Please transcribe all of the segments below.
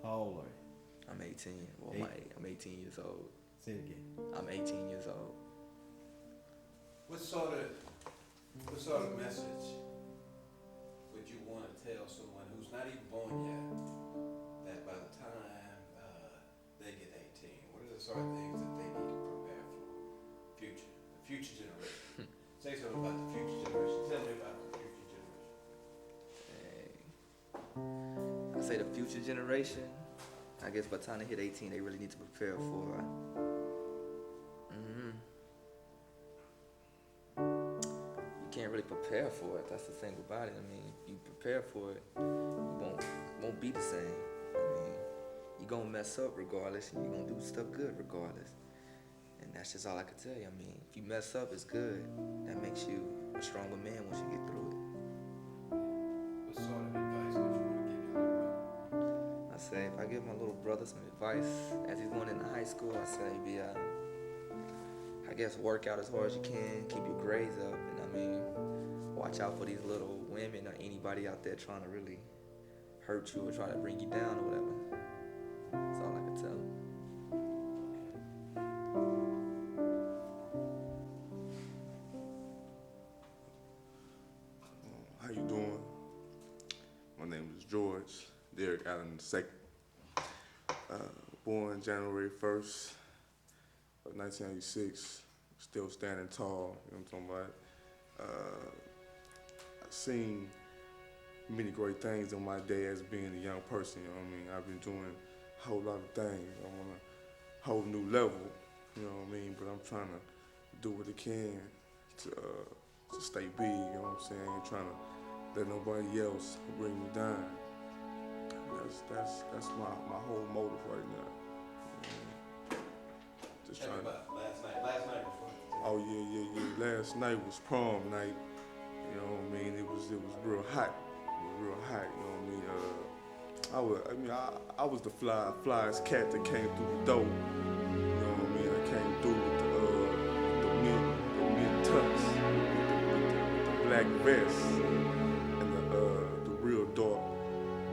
How old are you? I'm 18. Well, I'm 18 years old. Say it again. I'm 18 years old. What sort of message would you want to tell someone who's not even born yet, that by the time they get 18, what are the sort of things that they need to prepare for? The future generation. Say something about the future generation. Tell me about the future generation. I say the future generation, I guess by the time they hit 18, they really need to prepare for. You can't really prepare for it. That's the thing about it. I mean, if you prepare for it, you won't be the same. I mean, you're gonna mess up regardless, and you're gonna do stuff good regardless. And that's just all I can tell you. I mean, if you mess up, it's good. That makes you a stronger man once you get through it. What sort of advice would you want to give your little brother? I say, if I give my little brother some advice as he's going into high school, I say, I guess work out as hard as you can, keep your grades up, and I mean, watch out for these little women or anybody out there trying to really hurt you or try to bring you down or whatever. That's all I can tell him. How you doing? My name is George Derek Allen II. Born January 1st of 1986. Still standing tall, you know what I'm talking about? I've seen many great things in my day as being a young person, you know what I mean? I've been doing a whole lot of things. I'm on a whole new level, you know what I mean? But I'm trying to do what I can to stay big, you know what I'm saying? Trying to let nobody else bring me down. That's my whole motive right now. Just Tell me trying to. about last night. Last night was fun. Oh yeah. Last night was prom night. You know what I mean? It was real hot. It was real hot. You know what I mean? I was the flyest cat that came through the door. You know what I mean? I came through with the mid tux, with the black vest, and the real dark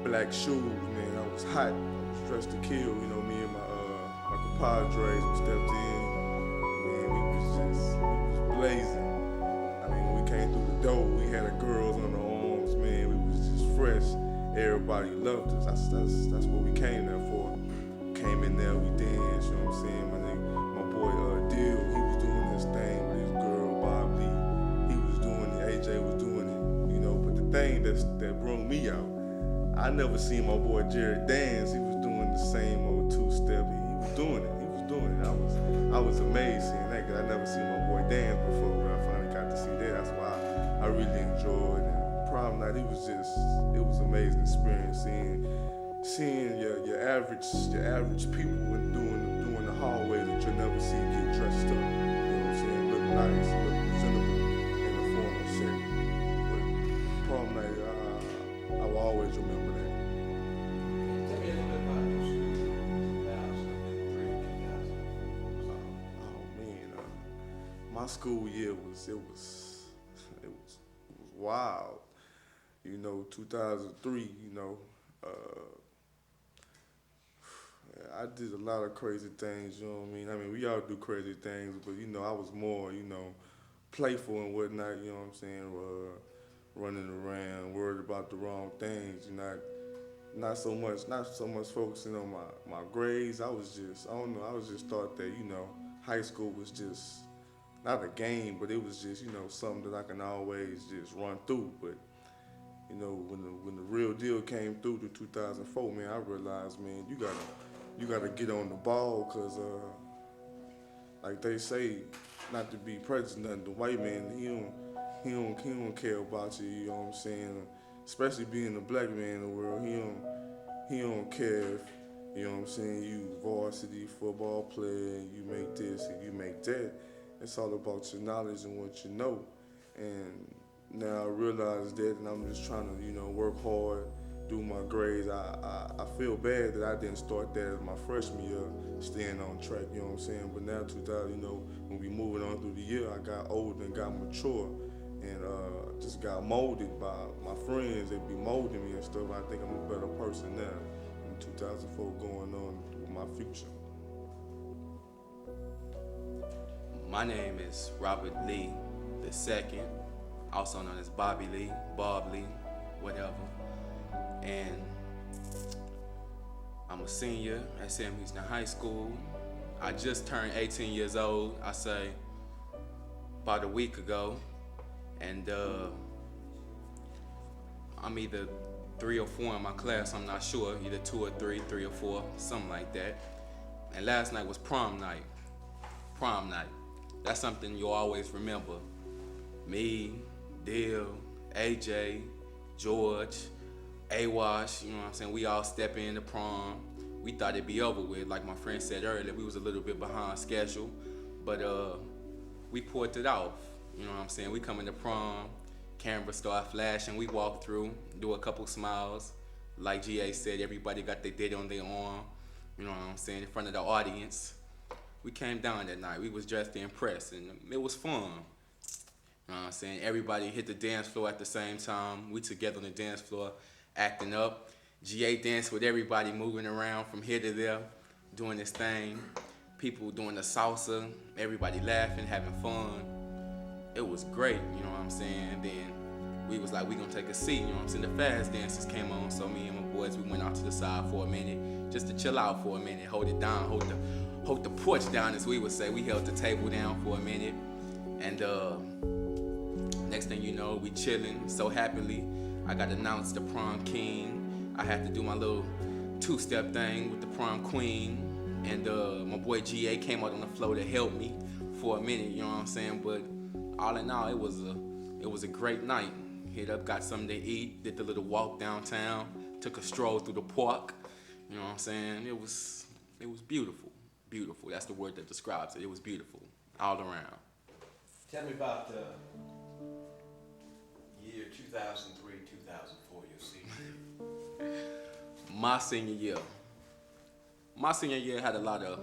black shoes. Man, I was hot. I was dressed to kill. You know, me and my compadres, we stepped in. Man, we was blazing. I mean, when we came through the door, we had the girls on our arms. Man, we was just fresh. Everybody loved us. That's what we came there for. Came in there, we danced. You know what I'm saying? My boy Dill, he was doing his thing with his girl Bob Lee. He was doing it. AJ was doing it. You know, but the thing that brought me out, I never seen my boy Jared dance. He was doing the same old two-step. He was doing it. I was amazed seeing that because I never seen my boy dance before, but I finally got to see that. That's why I really enjoyed it. Prom night, it was amazing experience seeing your average people doing the hallways that you'll never see get dressed up. You know what I'm saying? Look nice, look presentable in a formal setting. But prom night, I will always remember that. Tell me a little bit about your school. Oh man, my school year was wild. You know, 2003. You know, I did a lot of crazy things. You know what I mean? I mean, we all do crazy things, but you know, I was more playful and whatnot. You know what I'm saying? Running around, worried about the wrong things. You know, not so much focusing on my grades. I was just thought that, high school was just not a game, but it was just, something that I can always just run through. But, when the real deal came through to 2004, man, I realized, man, you gotta get on the ball, cause like they say, not to be prejudiced, nothing. The white man, he don't care about you. You know what I'm saying? Especially being a black man in the world, he don't care if, you know what I'm saying, you varsity football player, and you make this and you make that. It's all about your knowledge and what you know. And now I realize that, and I'm just trying to, work hard, do my grades. I feel bad that I didn't start that as my freshman year, staying on track, you know what I'm saying? But now 2000, when we moving on through the year, I got older and got mature, and just got molded by my friends. They be molding me and stuff. I think I'm a better person now in 2004 going on with my future. My name is Robert Lee II, also known as Bobby Lee, Bob Lee, whatever. And I'm a senior at Sam Houston High School. I just turned 18 years old, I say, about a week ago. And I'm either 3 or 4 in my class, I'm not sure, either 2 or 3, 3 or 4, something like that. And last night was prom night. Prom night. That's something you'll always remember. Me, Dill, AJ, George, A-Wash, you know what I'm saying? We all step into prom. We thought it'd be over with. Like my friend said earlier, we was a little bit behind schedule, but we pulled it off. You know what I'm saying? We come into prom, cameras start flashing, we walk through, do a couple smiles. Like GA said, everybody got their date on their arm, you know what I'm saying, in front of the audience. We came down that night, we was dressed to impress, and it was fun. You know what I'm saying? Everybody hit the dance floor at the same time. We together on the dance floor, acting up. GA danced with everybody, moving around from here to there, doing this thing. People doing the salsa, everybody laughing, having fun. It was great, you know what I'm saying? Then we was like, we gonna take a seat, you know what I'm saying? The fast dances came on, so me and my boys, we went out to the side for a minute, just to chill out for a minute, hold it down, hold the porch down, as we would say. We held the table down for a minute, and next thing you know, we chilling so happily. I got announced the prom king. I had to do my little two-step thing with the prom queen, and my boy GA came out on the floor to help me for a minute, you know what I'm saying? But all in all, it was a great night. Hit up, got something to eat, did the little walk downtown, took a stroll through the park, you know what I'm saying? It was beautiful, beautiful. That's the word that describes it. It was beautiful, all around. Tell me about the year 2003, 2004, your senior year. My senior year had a lot of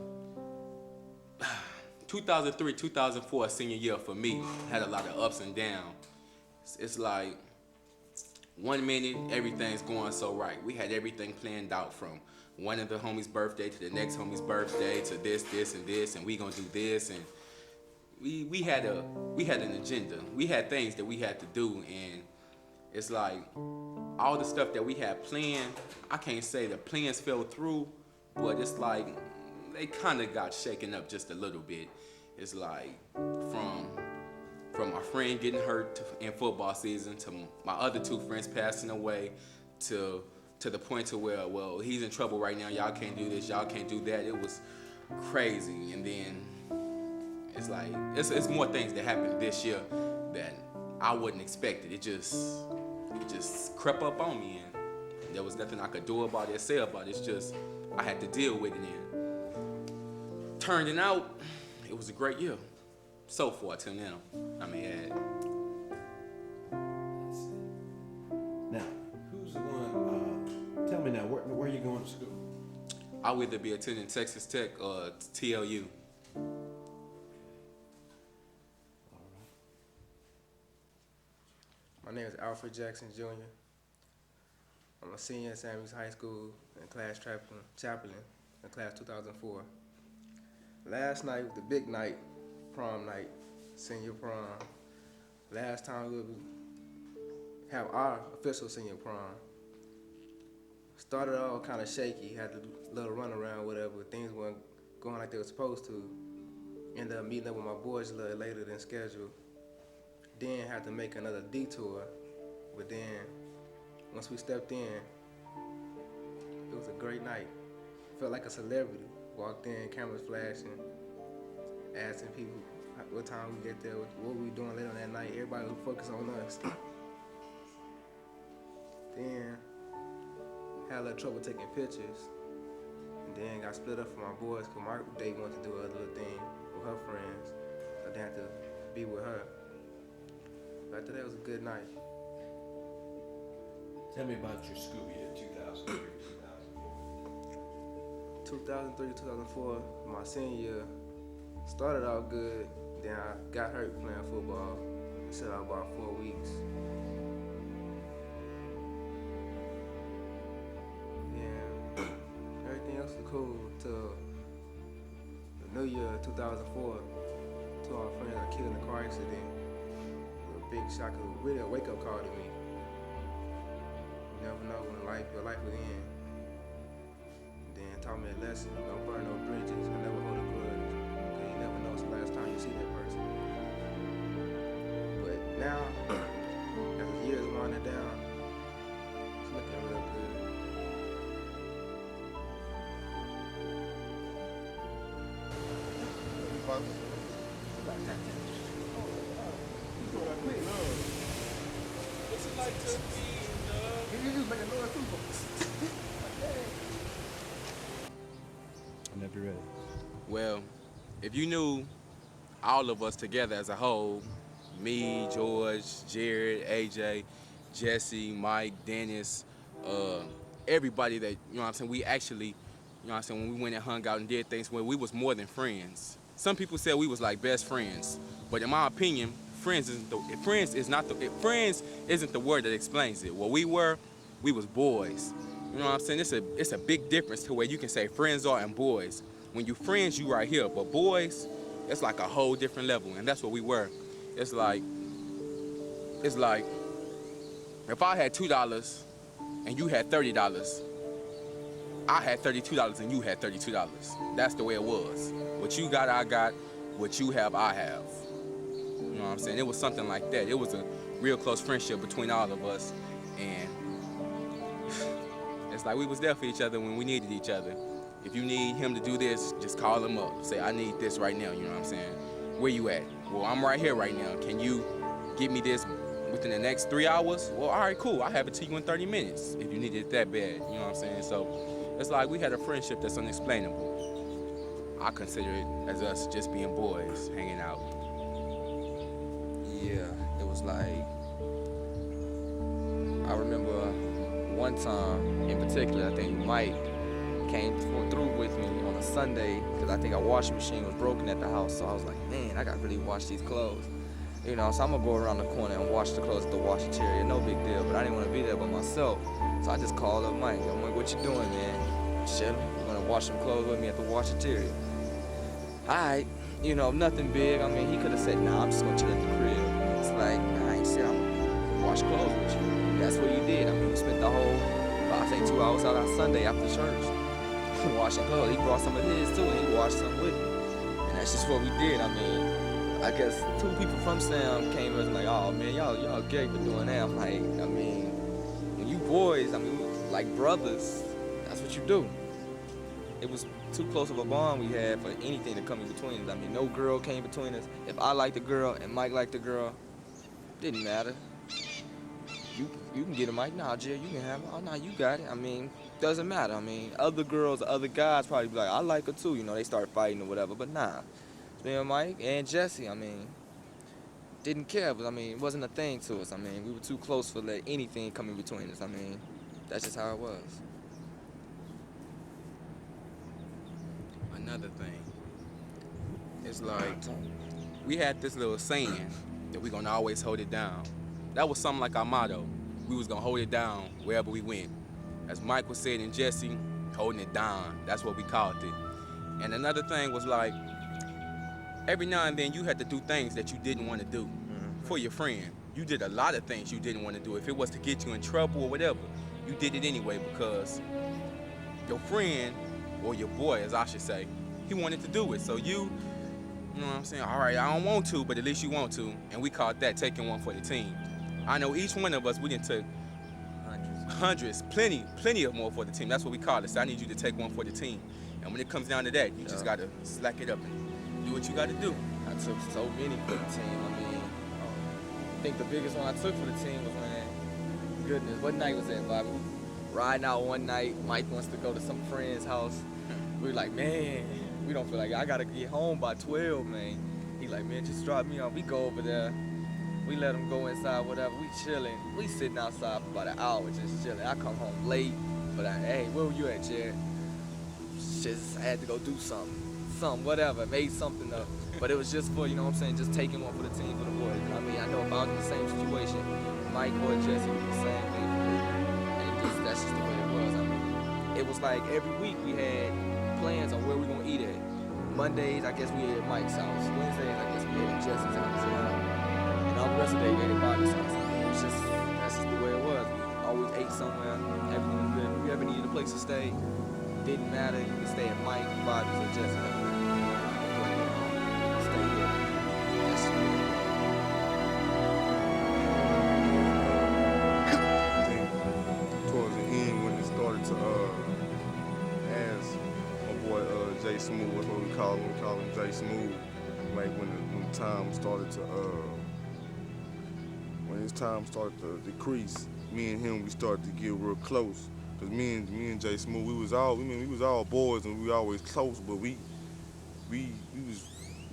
2003, 2004 senior year for me had a lot of ups and downs. It's like 1 minute everything's going so right. We had everything planned out from one of the homies' birthday to the next homie's birthday to this, and we gonna do this, and we had an agenda. We had things that we had to do, and it's like all the stuff that we had planned, I can't say the plans fell through, but it's like they kind of got shaken up just a little bit. It's like from my friend getting hurt in football season to my other 2 friends passing away to the point to where, well, he's in trouble right now, y'all can't do this, y'all can't do that. It was crazy. And then it's like it's more things that happened this year that I wouldn't expect it. It just crept up on me, and there was nothing I could do about it or say about it. It's just I had to deal with it, and turning out, it was a great year. So far till now. I mean, Now, who's the one, tell me now, where are you going to school? I would either be attending Texas Tech or TLU. My name is Alfred Jackson Jr. I'm a senior at Samuels High School and class chaplain in class 2004. Last night was the big night, prom night, senior prom. Last time we would have our official senior prom. Started all kind of shaky, had a little run around, whatever. Things weren't going like they were supposed to. Ended up meeting up with my boys a little later than scheduled. Then had to make another detour, but then once we stepped in, it was a great night. Felt like a celebrity. Walked in, cameras flashing, asking people what time we get there, what we doing later on that night. Everybody was focused on us. Then had a little trouble taking pictures, and then got split up from my boys because my they wanted to do a little thing with her friends, so they had to be with her. But after that, it was a good night. Tell me about your school year 2003, 2003, 2004, my senior year, started out good, then I got hurt playing football. I sat out about 4 weeks. Then New Year 2004, two of our friends got killed in a car accident. It was a big shock, it was really a wake-up call to me. You never know when your life will end. Then taught me a lesson, don't burn no bridges, and never hold a grudge. Okay, you never know it's the last time you see that person. But now, as the years winding down, it's looking real good. What's it like to be Whenever you're ready. Well, if you knew all of us together as a whole, me, George, Jared, AJ, Jesse, Mike, Dennis, everybody that, you know what I'm saying, we actually, you know what I'm saying, when we went and hung out and did things, when we was more than friends. Some people said we was like best friends, but in my opinion, friends isn't the word that explains it. What we was boys. You know what I'm saying? It's a big difference to where you can say friends are and boys. When you friends, you right here, but boys, it's like a whole different level, and that's what we were. It's like if I had $2 and you had $30, I had $32 and you had $32. That's the way it was. What you got, I got. What you have, I have. You know what I'm saying? It was something like that. It was a real close friendship between all of us, and it's like we was there for each other when we needed each other. If you need him to do this, just call him up. Say, I need this right now, you know what I'm saying? Where you at? Well, I'm right here right now. Can you give me this within the next 3 hours? Well, all right, cool. I'll have it to you in 30 minutes if you need it that bad, you know what I'm saying? So it's like we had a friendship that's unexplainable. I consider it as us just being boys, hanging out. Yeah, it was like, I remember one time in particular, I think Mike came through with me on a Sunday because I think our washing machine was broken at the house. So I was like, man, I gotta really wash these clothes. You know, so I'm gonna go around the corner and wash the clothes at the washing no big deal, but I didn't want to be there by myself. So I just called up Mike. I'm like, what you doing, man? Chilling. You're gonna wash some clothes with me at the washing. Alright, you know, nothing big. I mean, he could have said, nah, I'm just gonna chill at the crib. It's like, nah, I ain't said I'm gonna wash clothes with you. That's what he did. I mean, we spent the whole, I think 2 hours out on Sunday after church washing clothes. He brought some of his too, and he washed some with me. And that's just what we did. I mean, I guess 2 people from Sam came and was like, oh man, y'all gay for doing that. I'm like, I mean, when you boys, I mean, like brothers, that's what you do. It was too close of a bond we had for anything to come in between us. I mean, no girl came between us. If I liked the girl and Mike liked the girl, didn't matter. You can get a Mike, nah, Jill, you can have her. Oh, nah, you got it. I mean, doesn't matter. I mean, other girls, other guys probably be like, I like her too. You know, they start fighting or whatever. But nah, me and Mike and Jesse, I mean, didn't care. But I mean, it wasn't a thing to us. I mean, we were too close for let anything come in between us. I mean, that's just how it was. Another thing, it's like we had this little saying that we gonna always hold it down. That was something like our motto. We was gonna hold it down wherever we went. As Mike was saying and Jesse, holding it down. That's what we called it. And another thing was like, every now and then you had to do things that you didn't want to do for your friend. You did a lot of things you didn't want to do. If it was to get you in trouble or whatever, you did it anyway because your friend, or your boy, as I should say, he wanted to do it. So you know what I'm saying? All right, I don't want to, but at least you want to. And we called that taking one for the team. I know each one of us, we didn't take hundreds, plenty of more for the team. That's what we call it. So I need you to take one for the team. And when it comes down to that, you just gotta slack it up and do what you gotta do. I took so many for the team. I mean, I think the biggest one I took for the team was when, goodness, what night was that, Bobby? Riding out one night, Mike wants to go to some friend's house. We were like, man, we don't feel like I gotta get home by 12, man. He like, man, just drop me off. We go over there. We let him go inside, whatever. We chilling. We sitting outside for about an hour just chilling. I come home late, but hey, where were you at, Jared? Just had to go do something, whatever. Made something up. But it was just for, you know what I'm saying, just taking one for the team, for the boys. I mean, I know if I was in the same situation, Mike or Jesse would do the same thing for me. And that's just the way it was. I mean, it was like every week we had plans on where we gonna eat at. Mondays, I guess we ate at Mike's house. Wednesdays, I guess we ate at Jesse's house. And all the rest of the day, we ate at Bobby's house. That's just the way it was. We always ate somewhere. Everything was good. If we ever needed a place to stay, didn't matter. You could stay at Mike, Bobby's, or Jesse's. Stay here. That's just the way it was. I think towards the end when it started to as my boy Jay Smooth, that's what we call him Jay Smooth. Like when the time started to when his time started to decrease, me and him we started to get real close. Cause me and Jay Smooth, we was all boys and we always close, but we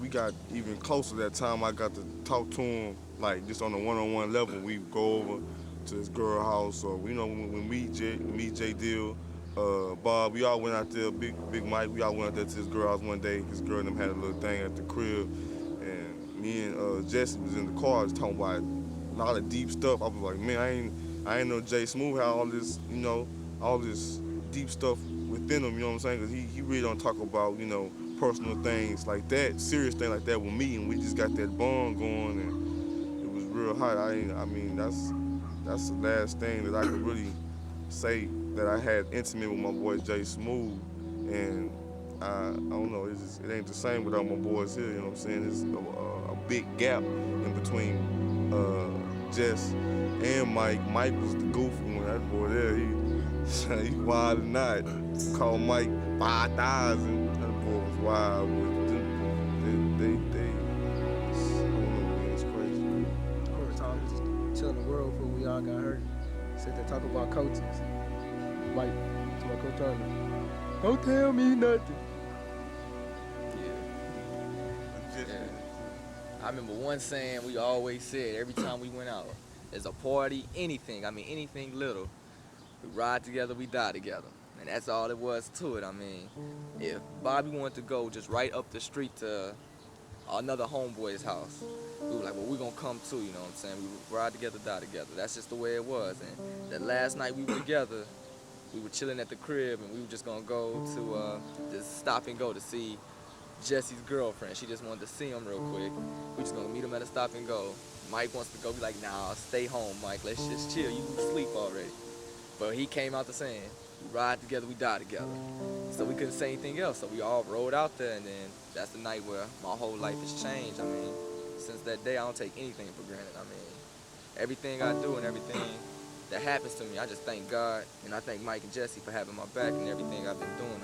got even closer that time. I got to talk to him like just on a one-on-one level. We go over to his girl house, or when me, J Deal, Bob, we all went out there. Big Mike, we all went out there to his girl house one day. His girl and them had a little thing at the crib, and me and Jesse was in the car just talking about a lot of deep stuff. I was like, man, I ain't know Jay Smooth had all this, all this deep stuff within him. You know what I'm saying? Cause he really don't talk about personal things like that, serious things like that with me, and we just got that bond going, and it was real hot. I mean, that's the last thing that I could really say that I had intimate with my boy Jay Smooth, and I don't know, it ain't the same without my boys here. You know what I'm saying? There's a big gap in between Jess and Mike. Mike was the goofy one. That boy there, he wild and not. Called Mike 5,000. That boy was wild. They I don't know, man, it's crazy. I remember Tom just chilling the world before we all got hurt. Sit there talk about coaches. Mike, to my coach Turner, don't tell me nothing. I remember one saying we always said every time we went out, there's a party, anything little, we ride together, we die together. And that's all it was to it. I mean, if Bobby wanted to go just right up the street to another homeboy's house, we were like, well, we're going to come too, you know what I'm saying? We would ride together, die together. That's just the way it was. And the last night we were together, we were chilling at the crib, and we were just going to go to just stop and go to see Jesse's girlfriend. She just wanted to see him real quick. We just gonna meet him at a stop and go. Mike wants to go. Be like, nah, stay home, Mike. Let's just chill. You sleep already. But he came out the saying, we ride together, we die together. So we couldn't say anything else. So we all rode out there, and then that's the night where my whole life has changed. I mean, since that day, I don't take anything for granted. I mean, everything I do and everything that happens to me, I just thank God, and I thank Mike and Jesse for having my back and everything I've been doing.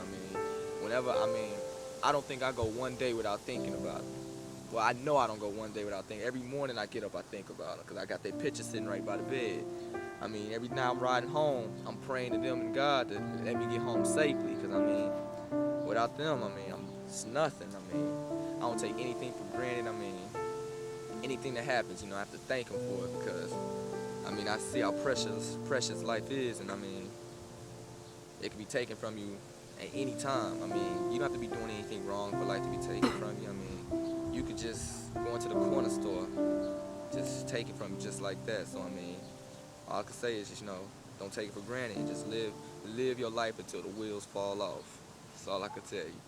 I don't think I go one day without thinking about it. Well, I know I don't go one day without thinking. Every morning I get up, I think about it, because I got their picture sitting right by the bed. I mean, every night I'm riding home, I'm praying to them and God to let me get home safely, because, I mean, without them, it's nothing. I mean, I don't take anything for granted. I mean, anything that happens, I have to thank them for it, because, I see how precious life is, and, it can be taken from you at any time. You don't have to be doing anything wrong for life to be taken from you. You could just go into the corner store, just take it from you just like that. So, all I can say is just, don't take it for granted and just live your life until the wheels fall off. That's all I can tell you.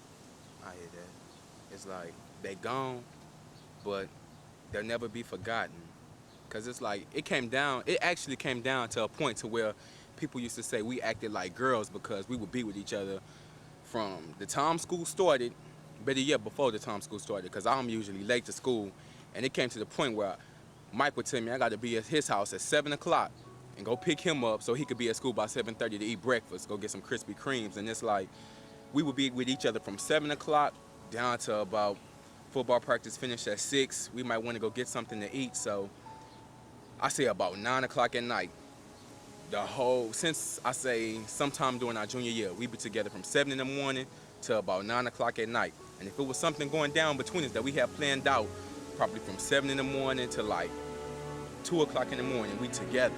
I hear that. It's like they gone, but they'll never be forgotten. Cause it's like it actually came down to a point to where people used to say we acted like girls because we would be with each other from the time school started, better yet before the time school started, because I'm usually late to school, and it came to the point where Mike would tell me I got to be at his house at 7 o'clock and go pick him up so he could be at school by 7:30 to eat breakfast, go get some Krispy Kremes, and it's like we would be with each other from 7 o'clock down to about football practice finished at 6. We might want to go get something to eat, so I say about 9 o'clock at night. Since I say sometime during our junior year, we be together from 7 in the morning to about 9 o'clock at night. And if it was something going down between us that we had planned out, probably from 7 in the morning to like 2 o'clock in the morning, we together.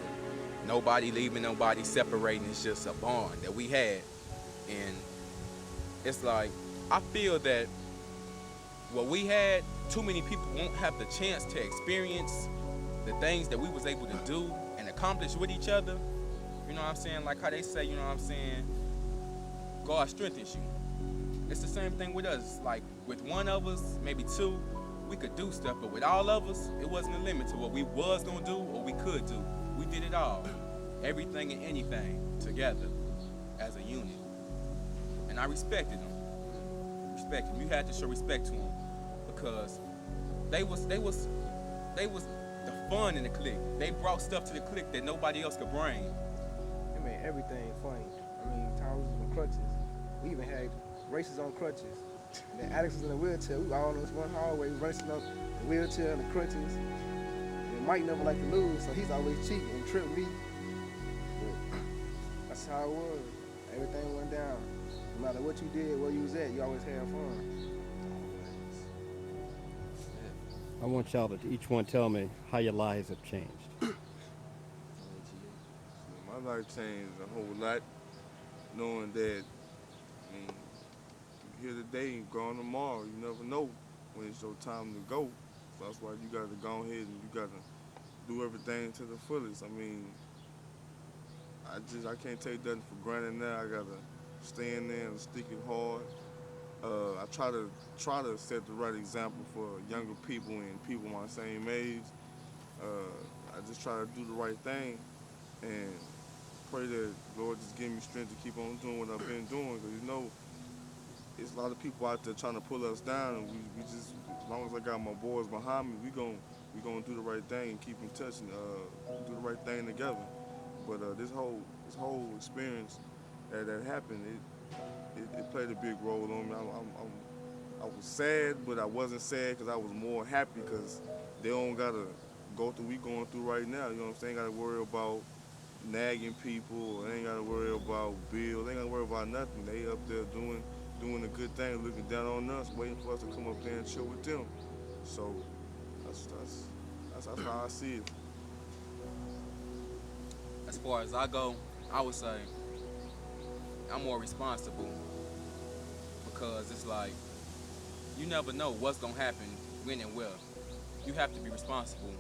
Nobody leaving, nobody separating. It's just a bond that we had. And it's like, I feel that what we had, too many people won't have the chance to experience the things that we was able to do and accomplish with each other. You know what I'm saying? Like how they say, you know what I'm saying, God strengthens you. it's the same thing with us. Like with one of us, maybe two, we could do stuff, but with all of us, it wasn't a limit to what we was gonna do or we could do. We did it all, everything and anything together as a unit, and I respected them. Respect them. You had to show respect to them because they was the fun in the clique. They brought stuff to the clique that nobody else could bring. It made everything funny. I mean, times was on crutches. We even had races on crutches. And Alex was in a wheelchair. We were all in this one hallway racing up the wheelchair and the crutches. And Mike never liked to lose, so he's always cheating and tripped me. But that's how it was. Everything went down. No matter what you did, where you was at, you always had fun. I want y'all to each one tell me how your lives have changed. My life changed a whole lot, knowing that, I mean, you're here today and gone tomorrow. You never know when it's your time to go. So that's why you got to go ahead and you got to do everything to the fullest. I mean, I can't take nothing for granted now. I got to stay in there and stick it hard. I try to set the right example for younger people and people my same age. I just try to do the right thing and pray that Lord just give me strength to keep on doing what I've been doing. Because you know, it's a lot of people out there trying to pull us down, and we just, as long as I got my boys behind me, we gonna do the right thing and keep in touch and do the right thing together. But this whole experience that happened, it played a big role on me. I was sad, but I wasn't sad because I was more happy because they don't gotta go through what we going through right now. You know what I'm saying? Ain't gotta worry about nagging people, or ain't gotta worry about bills, ain't gotta worry about nothing. They up there doing a good thing, looking down on us, waiting for us to come up there and chill with them. So that's how I see it. As far as I go, I would say I'm more responsible because it's like you never know what's gonna happen when and where. You have to be responsible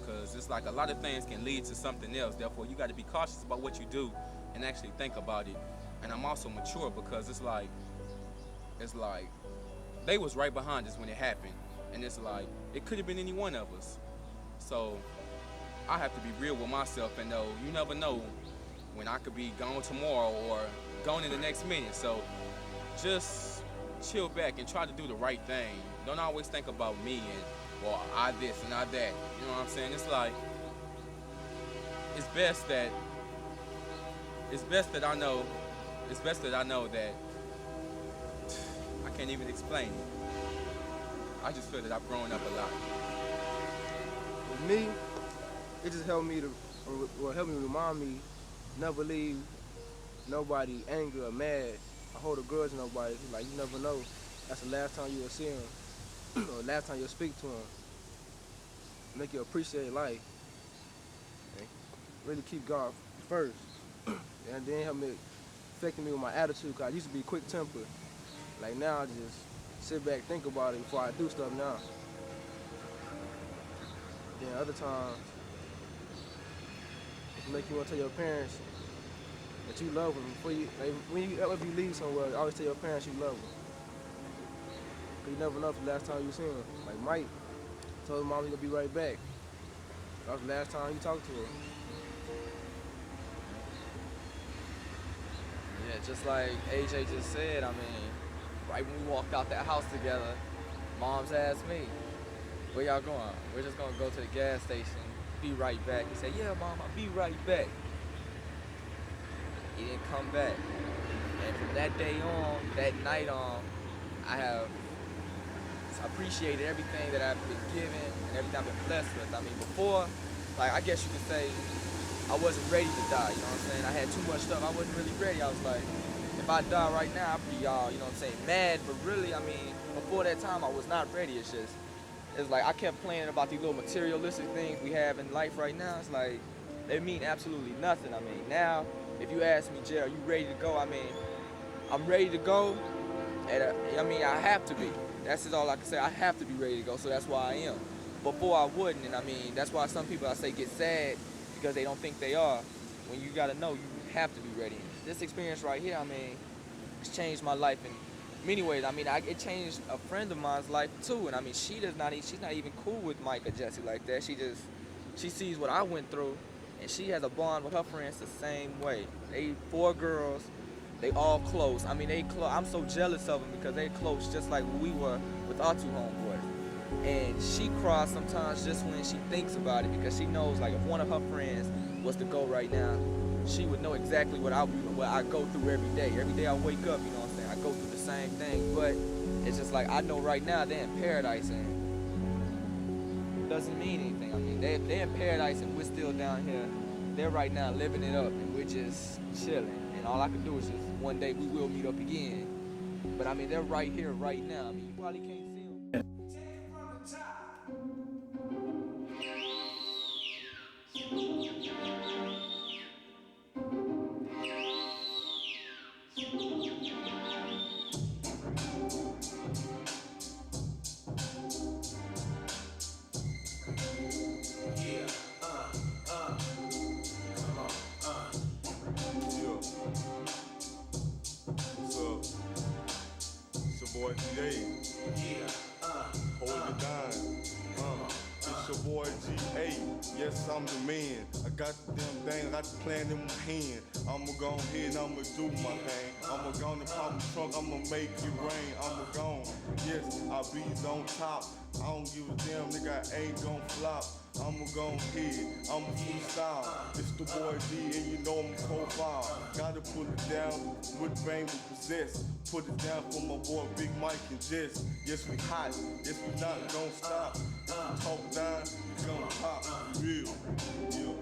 because it's like a lot of things can lead to something else. Therefore, you got to be cautious about what you do and actually think about it. And I'm also mature because it's like they was right behind us when it happened, and it's like it could have been any one of us. So I have to be real with myself and know you never know when I could be gone tomorrow or gone in the next minute. So just chill back and try to do the right thing. Don't always think about me and, well, I this and I that. You know what I'm saying? It's like it's best that I know that I can't even explain it. I just feel that I've grown up a lot. With me, it just helped me remind me never leave nobody angry or mad or hold a grudge to nobody. Like, you never know. That's the last time you'll see him or last time you'll speak to him. Make you appreciate life. And really keep God first. And then help me affecting me with my attitude, because I used to be quick-tempered. Like now, I just sit back, think about it before I do stuff now. Then other times, it make you want to tell your parents that you love them. Before you, like, when you leave somewhere, always tell your parents you love them. Because you never know the last time you seen them. Like Mike told his mom he gonna be right back. That was the last time he talked to her. Yeah, just like AJ just said, I mean, right when we walked out that house together, Mom's asked me, where y'all going? We're just gonna go to the gas station, be right back. He said, yeah, Mom, I'll be right back. He didn't come back. And from that day on, that night on, I have appreciated everything that I've been given and everything I've been blessed with. I mean, before, like, I guess you could say, I wasn't ready to die, you know what I'm saying? I had too much stuff, I wasn't really ready. I was like, if I die right now, I'd be all, you know what I'm saying, mad. But really, I mean, before that time, I was not ready. It's like I kept playing about these little materialistic things we have in life right now. It's like, they mean absolutely nothing. I mean, now, if you ask me, Jay, are you ready to go? I mean, I'm ready to go, and I have to be. That's just all I can say. I have to be ready to go, so that's why I am. Before I wouldn't, and I mean, that's why some people I say get sad because they don't think they are. When you gotta know, you have to be ready. This experience right here, I mean, it's changed my life in many ways. I mean, it changed a friend of mine's life too. And I mean, she's not even cool with Mike or Jesse like that. She sees what I went through, and she has a bond with her friends the same way. They 4 girls, they all close. I mean, they close. I'm so jealous of them because they close just like we were with our 2 homeboys. And she cries sometimes just when she thinks about it because she knows, like, if one of her friends was to go right now, she would know exactly what I go through every day. Every day I wake up, you know what I'm saying? I go through the same thing, but it's just like I know right now they're in paradise and it doesn't mean anything. I mean, they're in paradise and we're still down here. They're right now living it up and we're just chilling. And all I can do is just one day we will meet up again. But I mean, they're right here, right now. I mean, you probably can't see them. Boy, GA. Hold it down. It's your boy GA. Yes, I'm the man. I got them things, I got the plan in my hand. I'ma go ahead and I'ma do my thing. I'ma go and pop the trunk, I'ma make it rain. I'ma go. Yes, I'll be on top. I don't give a damn, nigga, I ain't gon' flop. I'ma go ahead, I'ma freestyle. It's the boy D and you know I'm profile. Gotta put it down with bang we possess. Put it down for my boy Big Mike and Jess. Yes, we hot, yes, we not gon' stop. Talk down, we gon' pop. Real, yeah.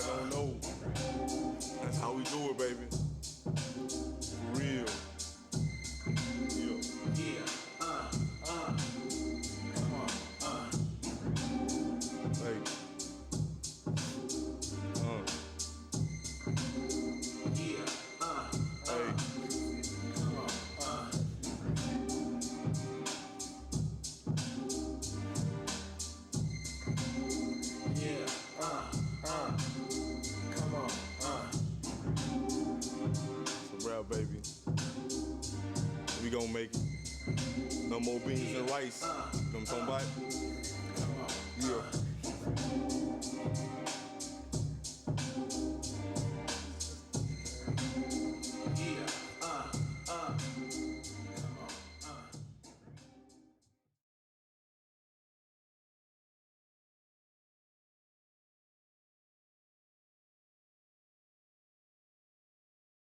I don't know. That's how we do it, baby. For real. Yeah. Hey. Baby, we gon' make it. No more beans and rice. You know what I'm talking about? Yeah.